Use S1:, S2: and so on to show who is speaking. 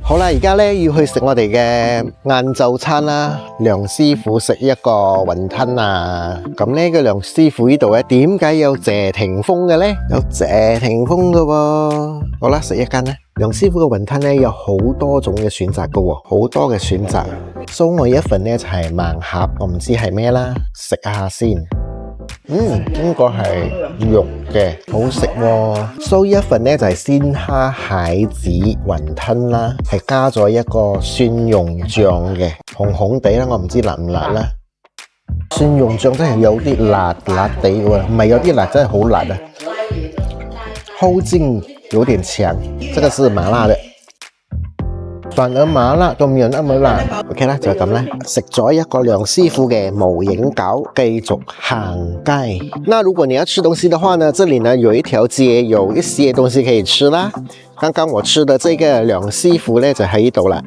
S1: 好啦，而家咧要去食我哋嘅晏晝餐啦。梁師傅食一個雲吞啊。咁呢個梁師傅呢度咧，點解有謝霆鋒嘅咧？有謝霆鋒嘅喎。好啦，食一間啦。梁師傅嘅雲吞咧有好多種嘅選擇嘅喎，好多嘅選擇。所以我一份咧就係盲盒，我唔知係咩啦，食一下先。呢個係肉嘅，好食喎。所以一份咧就係鮮蝦蟹子雲吞啦，係加咗一個蒜蓉醬嘅，紅紅地啦，我唔知辣唔辣啦。蒜蓉醬真係有啲辣辣地嘅喎，唔係有啲辣，真係好辣啊！後勁有點強，這個是麻辣的。反而麻辣都沒有那麼辣。OK 啦，就咁啦。食咗一個梁師傅嘅無影餃，繼續行街。那如果你要吃東西的話呢，這裡呢有一條街，有一些東西可以吃啦。剛剛我吃的這個梁師傅呢就喺呢度啦。